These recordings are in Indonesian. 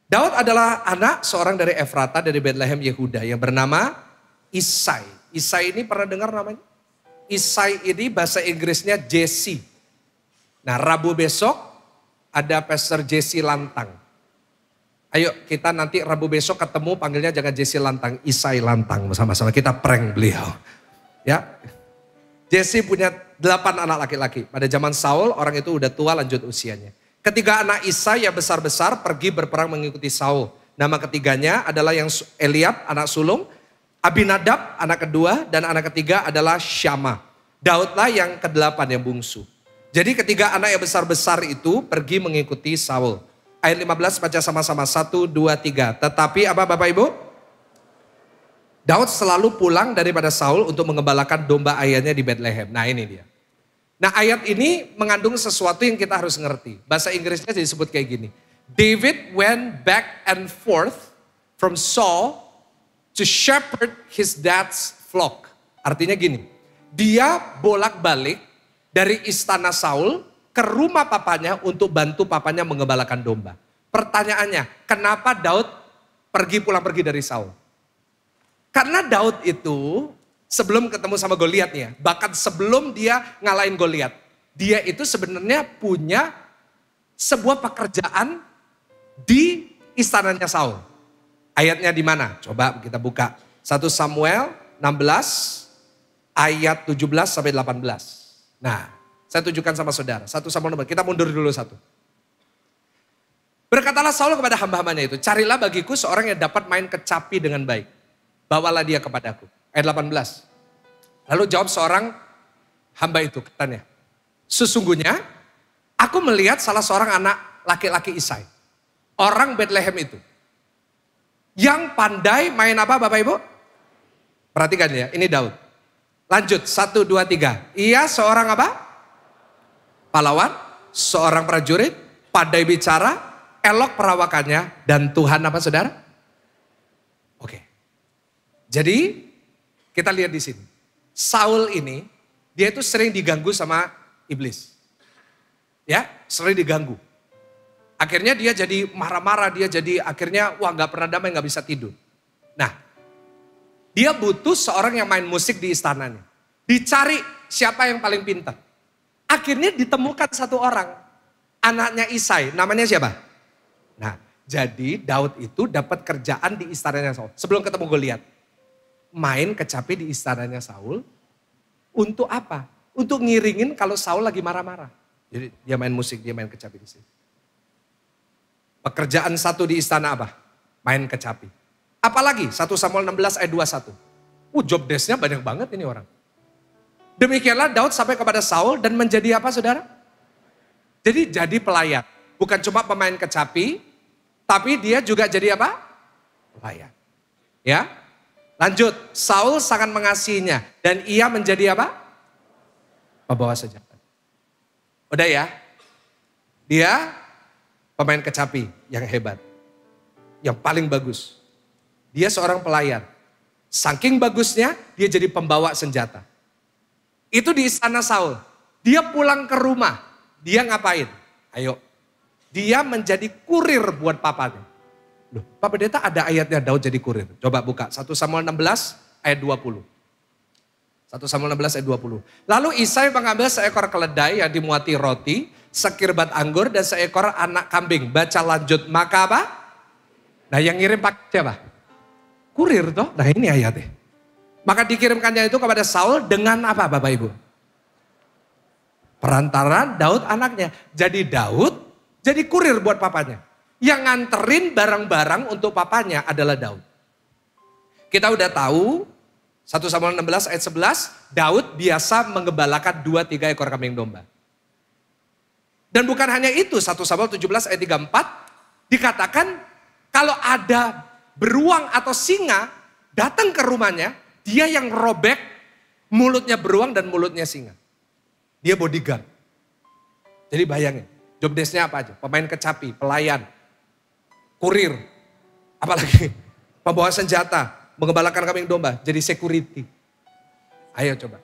Daud adalah anak seorang dari Efrata dari Bethlehem Yehuda yang bernama Isai. Isai ini pernah dengar namanya? Isai ini bahasa Inggrisnya Jesse. Nah, Rabu besok ada Pastor Jesse Lantang. Ayo kita nanti Rabu besok ketemu panggilnya jangan Jesse Lantang, Isai Lantang bersama-sama kita prank beliau. Ya. Jesse punya 8 anak laki-laki. Pada zaman Saul orang itu udah tua lanjut usianya. Ketiga anak Isai yang besar-besar pergi berperang mengikuti Saul. Nama ketiganya adalah yang Eliab anak sulung, Abinadab anak kedua dan anak ketiga adalah Syama. Daudlah yang ke-8 yang bungsu. Jadi ketiga anak yang besar-besar itu pergi mengikuti Saul. Ayat 15 baca sama-sama 1, 2, 3. Tetapi apa Bapak Ibu? Daud selalu pulang daripada Saul untuk mengembalakan domba ayahnya di Bethlehem. Nah ini dia. Nah ayat ini mengandung sesuatu yang kita harus ngerti. Bahasa Inggrisnya disebut kayak gini. David went back and forth from Saul to shepherd his dad's flock. Artinya gini. Dia bolak-balik dari istana Saul ke rumah papanya untuk bantu papanya mengembalakan domba. Pertanyaannya, kenapa Daud pulang pergi dari Saul? Karena Daud itu sebelum ketemu sama Goliat nih ya, bahkan sebelum dia ngalahin Goliat, dia itu sebenarnya punya sebuah pekerjaan di istananya Saul. Ayatnya di mana? Coba kita buka. 1 Samuel 16 ayat 17 sampai 18. Nah, saya tunjukkan sama saudara. 1 Samuel 16, kita mundur dulu satu. Berkatalah Saul kepada hamba-hambanya itu, carilah bagiku seorang yang dapat main kecapi dengan baik. Bawalah dia kepadaku. Ayat 18. Lalu jawab seorang hamba itu, katanya, sesungguhnya aku melihat salah seorang anak laki-laki Isai. Orang Bethlehem itu. Yang pandai main apa Bapak Ibu? Perhatikan ya, ini Daud. Lanjut, 1, 2, 3. Ia seorang apa? Pahlawan, seorang prajurit, pandai bicara, elok perawakannya, dan Tuhan apa saudara? Oke. Jadi kita lihat di sini. Saul ini, dia itu sering diganggu sama iblis. Ya, sering diganggu. Akhirnya dia jadi marah-marah, dia jadi akhirnya wah gak pernah damai, gak bisa tidur. Nah, dia butuh seorang yang main musik di istananya. Dicari siapa yang paling pintar. Akhirnya ditemukan satu orang. Anaknya Isai, namanya siapa? Nah, jadi Daud itu dapat kerjaan di istananya Saul. Sebelum ketemu Goliat. Main kecapi di istananya Saul. Untuk apa? Untuk ngiringin kalau Saul lagi marah-marah. Jadi dia main musik, dia main kecapi di sini. Pekerjaan satu di istana apa? Main kecapi. Apalagi 1 Samuel 16 ayat 21. Job desk-nya banyak banget ini orang. Demikianlah Daud sampai kepada Saul dan menjadi apa saudara? Jadi pelayan. Bukan cuma pemain kecapi, tapi dia juga jadi apa? Pelayan. Ya. Lanjut, Saul sangat mengasihinya dan ia menjadi apa? Pembawa senjata. Udah ya. Dia pemain kecapi yang hebat. Yang paling bagus. Dia seorang pelayan. Saking bagusnya dia jadi pembawa senjata. Itu di istana Saul. Dia pulang ke rumah. Dia ngapain? Ayo. Dia menjadi kurir buat papanya. Loh, Pak Pendeta ada ayatnya Daud jadi kurir. Coba buka 1 Samuel 16 ayat 20. 1 Samuel 16 ayat 20. Lalu Isai mengambil seekor keledai yang dimuati roti, sekirbat anggur dan seekor anak kambing. Baca lanjut. Maka apa? Nah yang ngirim pakai siapa? Kurir toh. Nah ini ayatnya. Maka dikirimkannya itu kepada Saul dengan apa Bapak Ibu? Perantara Daud anaknya. Jadi Daud jadi kurir buat papanya. Yang nganterin barang-barang untuk papanya adalah Daud. Kita udah tahu 1 Samuel 16 ayat 11. Daud biasa menggembalakan 2-3 ekor kambing domba. Dan bukan hanya itu 1 Samuel 17 ayat 34. Dikatakan kalau ada beruang atau singa datang ke rumahnya, dia yang robek mulutnya beruang dan mulutnya singa. Dia bodyguard. Jadi bayangin, job desk-nya apa aja? Pemain kecapi, pelayan, kurir, apalagi pembawa senjata, mengembalakan kambing domba, jadi security. Ayo coba.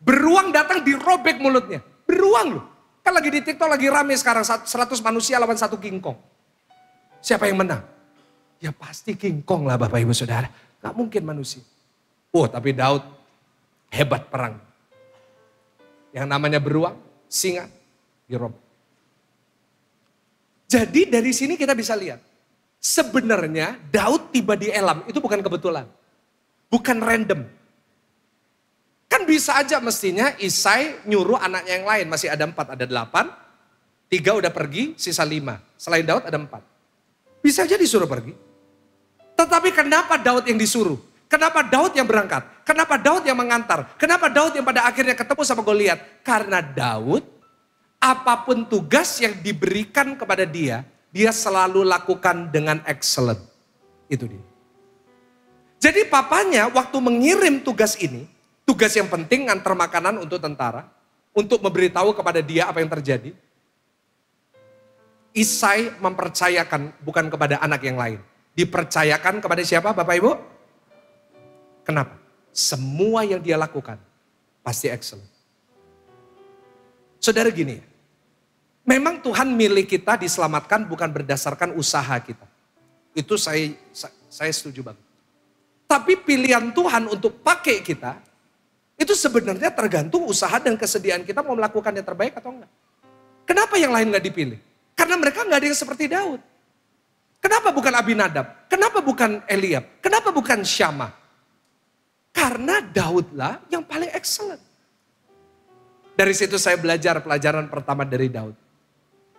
Beruang datang dirobek mulutnya. Beruang loh. Kan lagi di TikTok lagi rame sekarang 100 manusia lawan 1 king kong. Siapa yang menang? Ya pasti King Kong lah Bapak Ibu Saudara. Gak mungkin manusia. Oh tapi Daud hebat perang. Yang namanya beruang, singa, dirob. Jadi dari sini kita bisa lihat. Sebenarnya Daud tiba di Elam itu bukan kebetulan. Bukan random. Kan bisa aja mestinya Isai nyuruh anaknya yang lain. Masih ada 4, ada 8. 3 udah pergi, sisa 5. Selain Daud ada 4. Bisa aja disuruh pergi. Tetapi kenapa Daud yang disuruh? Kenapa Daud yang berangkat? Kenapa Daud yang mengantar? Kenapa Daud yang pada akhirnya ketemu sama Goliat? Karena Daud, apapun tugas yang diberikan kepada dia, dia selalu lakukan dengan excellent. Itu dia. Jadi papanya waktu mengirim tugas ini, tugas yang penting ngantar makanan untuk tentara, untuk memberitahu kepada dia apa yang terjadi. Isai mempercayakan bukan kepada anak yang lain. Dipercayakan kepada siapa Bapak Ibu? Kenapa? Semua yang dia lakukan pasti excellent. Saudara gini, memang Tuhan milih kita diselamatkan bukan berdasarkan usaha kita. Itu saya setuju banget. Tapi pilihan Tuhan untuk pakai kita, itu sebenarnya tergantung usaha dan kesediaan kita mau melakukan yang terbaik atau enggak. Kenapa yang lain enggak dipilih? Karena mereka enggak ada yang seperti Daud. Kenapa bukan Abinadab? Kenapa bukan Eliab? Kenapa bukan Syama? Karena Daudlah yang paling excellent. Dari situ saya belajar pelajaran pertama dari Daud.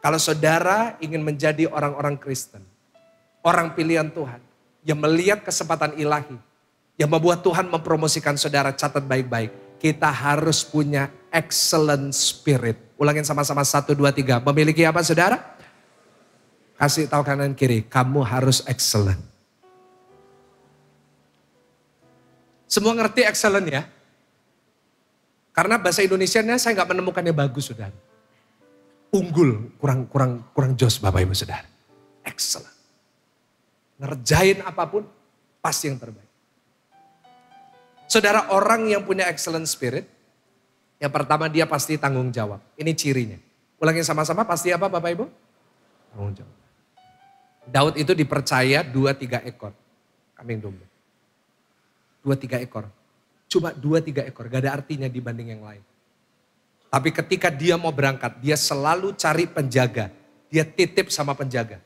Kalau saudara ingin menjadi orang-orang Kristen, orang pilihan Tuhan, yang melihat kesempatan ilahi, yang membuat Tuhan mempromosikan saudara, catat baik-baik. Kita harus punya excellent spirit. Ulangin sama-sama 1, 2, 3. Memiliki apa saudara? Kasih tahu kanan kiri, kamu harus excellent. Semua ngerti excellent ya? Karena bahasa Indonesianya saya nggak menemukannya bagus saudara. Unggul, kurang jos Bapak Ibu saudara. Excellent. Ngerjain apapun, pasti yang terbaik. Saudara, orang yang punya excellent spirit, yang pertama dia pasti tanggung jawab. Ini cirinya. Ulangin sama-sama, pasti apa Bapak Ibu? Tanggung jawab. Daud itu dipercaya 2-3 ekor kambing domba. 2-3 ekor. Cuma 2-3 ekor, gak ada artinya dibanding yang lain. Tapi ketika dia mau berangkat, dia selalu cari penjaga. Dia titip sama penjaga.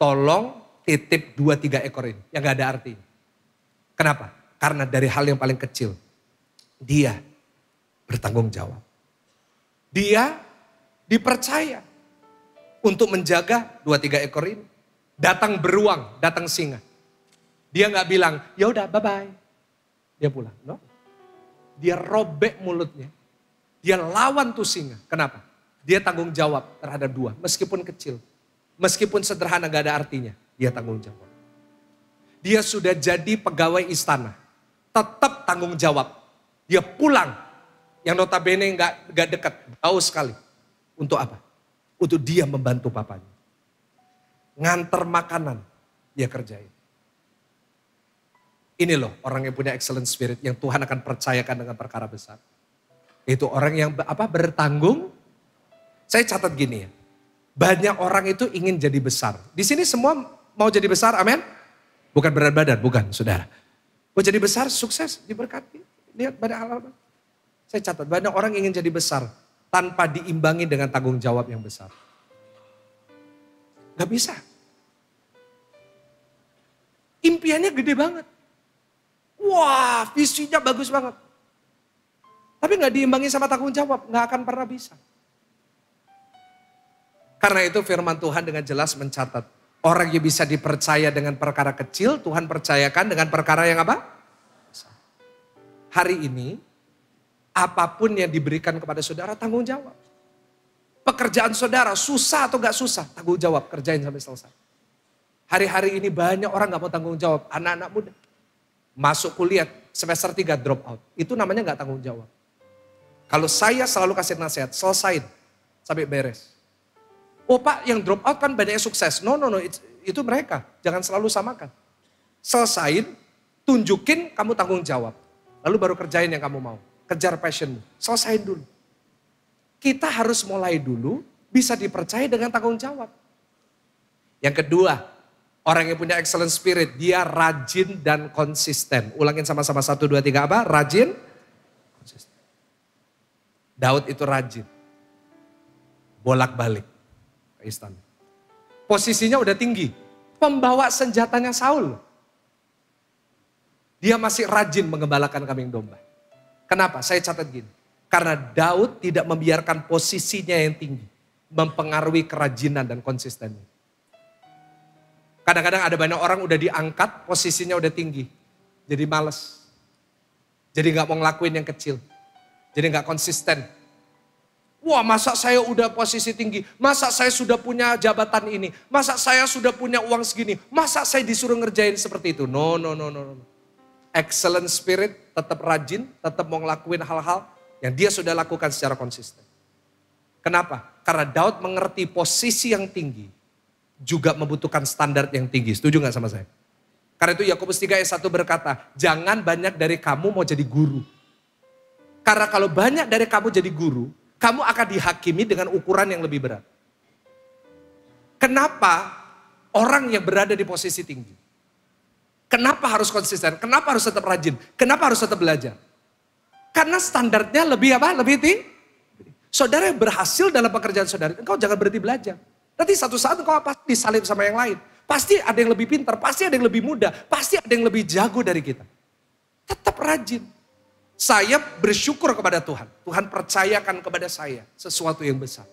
Tolong titip 2-3 ekor ini, yang gak ada artinya. Kenapa? Karena dari hal yang paling kecil, dia bertanggung jawab. Dia dipercaya untuk menjaga 2-3 ekor ini. Datang beruang, datang singa. Dia gak bilang, ya udah bye-bye. Dia pulang. No. Dia robek mulutnya. Dia lawan tuh singa. Kenapa? Dia tanggung jawab terhadap 2. Meskipun kecil. Meskipun sederhana gak ada artinya. Dia tanggung jawab. Dia sudah jadi pegawai istana. Tetap tanggung jawab. Dia pulang. Yang notabene gak dekat. Jauh sekali. Untuk apa? Untuk dia membantu papanya. Nganter makanan. Dia kerjain. Ini loh orang yang punya excellent spirit yang Tuhan akan percayakan dengan perkara besar. Itu orang yang bertanggung. Saya catat gini ya. Banyak orang itu ingin jadi besar. Di sini semua mau jadi besar, amin? Bukan berat badan, bukan saudara. Mau jadi besar, sukses, diberkati. Lihat banyak hal-hal. Saya catat banyak orang ingin jadi besar tanpa diimbangi dengan tanggung jawab yang besar. Gak bisa. Impiannya gede banget. Wah, visinya bagus banget. Tapi gak diimbangi sama tanggung jawab, gak akan pernah bisa. Karena itu firman Tuhan dengan jelas mencatat. Orang yang bisa dipercaya dengan perkara kecil, Tuhan percayakan dengan perkara yang apa? Hari ini, apapun yang diberikan kepada saudara, tanggung jawab. Pekerjaan saudara, susah atau gak susah, tanggung jawab, kerjain sampai selesai. Hari-hari ini banyak orang gak mau tanggung jawab, anak-anak muda. Masuk kuliah, semester 3 drop out. Itu namanya gak tanggung jawab. Kalau saya selalu kasih nasihat, selesain sampai beres. Oh Pak, yang drop out kan banyak yang sukses. No, itu mereka. Jangan selalu samakan. Selesain, tunjukin kamu tanggung jawab. Lalu baru kerjain yang kamu mau. Kejar passionmu. Selesain dulu. Kita harus mulai dulu bisa dipercaya dengan tanggung jawab. Yang kedua, Orang yang punya excellent spirit, dia rajin dan konsisten. Ulangin sama-sama 1, 2, 3 apa? Rajin, konsisten. Daud itu rajin. Bolak-balik ke istana. Posisinya udah tinggi. Pembawa senjatanya Saul. Dia masih rajin mengembalakan kambing domba. Kenapa? Saya catat gini. Karena Daud tidak membiarkan posisinya yang tinggi mempengaruhi kerajinan dan konsistennya. Kadang-kadang ada banyak orang udah diangkat, posisinya udah tinggi. Jadi males. Jadi gak mau ngelakuin yang kecil. Jadi gak konsisten. Wah, masa saya udah posisi tinggi? Masa saya sudah punya jabatan ini? Masa saya sudah punya uang segini? Masa saya disuruh ngerjain seperti itu? No. Excellent spirit, tetap rajin, tetap mau ngelakuin hal-hal yang dia sudah lakukan secara konsisten. Kenapa? Karena Daud mengerti posisi yang tinggi juga membutuhkan standar yang tinggi. Setuju gak sama saya? Karena itu Yakobus 3 ayat 1 berkata, jangan banyak dari kamu mau jadi guru. Karena kalau banyak dari kamu jadi guru, kamu akan dihakimi dengan ukuran yang lebih berat. Kenapa orang yang berada di posisi tinggi? Kenapa harus konsisten? Kenapa harus tetap rajin? Kenapa harus tetap belajar? Karena standarnya lebih apa? Lebih tinggi. Saudara yang berhasil dalam pekerjaan saudara, engkau jangan berhenti belajar. Nanti satu saat engkau pasti disalib sama yang lain. Pasti ada yang lebih pintar, pasti ada yang lebih muda, pasti ada yang lebih jago dari kita. Tetap rajin. Saya bersyukur kepada Tuhan. Tuhan percayakan kepada saya sesuatu yang besar.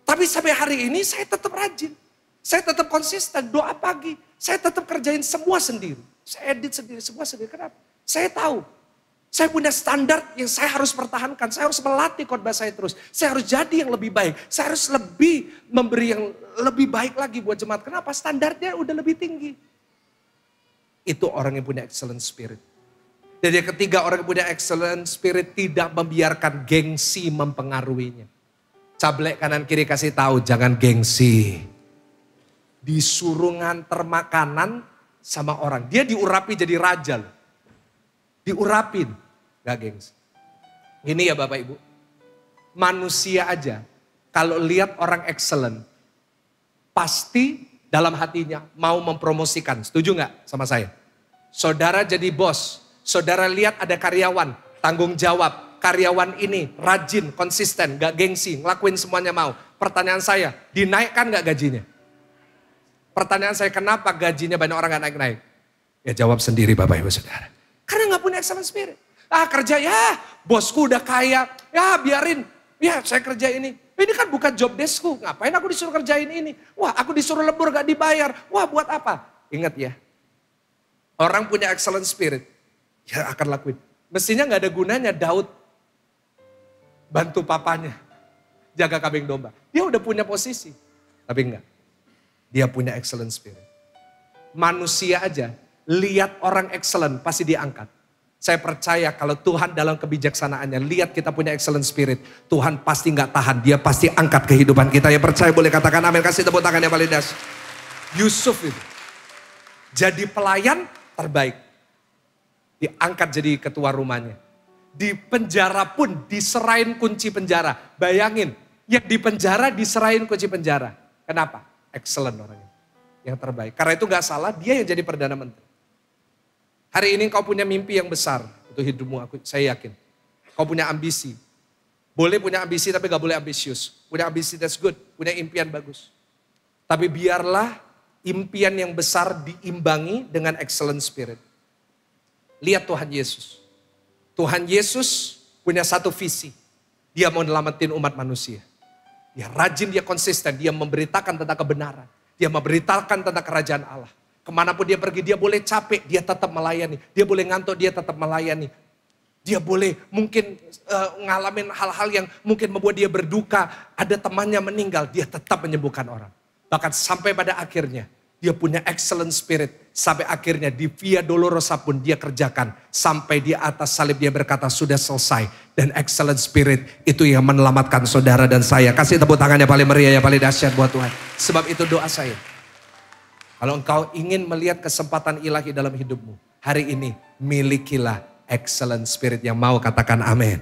Tapi sampai hari ini saya tetap rajin. Saya tetap konsisten, doa pagi. Saya tetap kerjain semua sendiri. Saya edit sendiri, semua sendiri. Kenapa? Saya tahu. Saya punya standar yang saya harus pertahankan. Saya harus melatih khotbah saya terus. Saya harus jadi yang lebih baik. Saya harus lebih memberi yang lebih baik lagi buat jemaat. Kenapa? Standarnya udah lebih tinggi. Itu orang yang punya excellent spirit. Dan yang ketiga, orang yang punya excellent spirit tidak membiarkan gengsi mempengaruhinya. Cablek kanan kiri kasih tahu, jangan gengsi. Disuruh nganter makanan sama orang. Dia diurapi jadi raja loh. Diurapin, gak gengsi. Ini ya Bapak Ibu, manusia aja kalau lihat orang excellent, pasti dalam hatinya mau mempromosikan. Setuju gak sama saya? Saudara jadi bos, saudara lihat ada karyawan, tanggung jawab. Karyawan ini rajin, konsisten, gak gengsi, ngelakuin semuanya mau. Pertanyaan saya, dinaikkan gak gajinya? Pertanyaan saya, kenapa gajinya banyak orang gak naik-naik? Ya jawab sendiri Bapak Ibu Saudara. Karena gak punya excellent spirit. Kerja ya, bosku udah kaya, ya biarin. Ya saya kerja ini. Ini kan bukan job deskku, ngapain aku disuruh kerjain ini? Wah aku disuruh lembur gak dibayar. Wah buat apa? Ingat ya, orang punya excellent spirit, ya akan lakuin. Mestinya gak ada gunanya Daud bantu papanya jaga kambing domba. Dia udah punya posisi, tapi enggak. Dia punya excellent spirit. Manusia aja, lihat orang excellent pasti diangkat. Saya percaya kalau Tuhan dalam kebijaksanaannya lihat kita punya excellent spirit, Tuhan pasti nggak tahan, dia pasti angkat kehidupan kita. Yang percaya boleh katakan amin, kasih tepuk tangan yang paling dahsyat. Yusuf itu jadi pelayan terbaik, diangkat jadi ketua rumahnya. Di penjara pun diserahin kunci penjara. Bayangin, yang di penjara diserahin kunci penjara. Kenapa? Excellent orangnya, yang terbaik. Karena itu gak salah, dia yang jadi Perdana Menteri. Hari ini kau punya mimpi yang besar untuk hidupmu, saya yakin. Kau punya ambisi. Boleh punya ambisi tapi gak boleh ambisius. Punya ambisi that's good, punya impian bagus. Tapi biarlah impian yang besar diimbangi dengan excellent spirit. Lihat Tuhan Yesus. Tuhan Yesus punya satu visi. Dia mau nyelamatin umat manusia. Dia rajin, dia konsisten, dia memberitakan tentang kebenaran. Dia memberitakan tentang kerajaan Allah. Kemanapun dia pergi, dia boleh capek, dia tetap melayani. Dia boleh ngantuk, dia tetap melayani. Dia boleh mungkin ngalamin hal-hal yang mungkin membuat dia berduka. Ada temannya meninggal, dia tetap menyembuhkan orang. Bahkan sampai pada akhirnya, dia punya excellent spirit. Sampai akhirnya di Via Dolorosa pun dia kerjakan. Sampai di atas salib dia berkata sudah selesai. Dan excellent spirit itu yang menyelamatkan saudara dan saya. Kasih tepuk tangan yang paling meriah, yang paling dahsyat buat Tuhan. Sebab itu doa saya. Kalau engkau ingin melihat kesempatan ilahi dalam hidupmu. Hari ini milikilah excellent spirit yang mau katakan amin.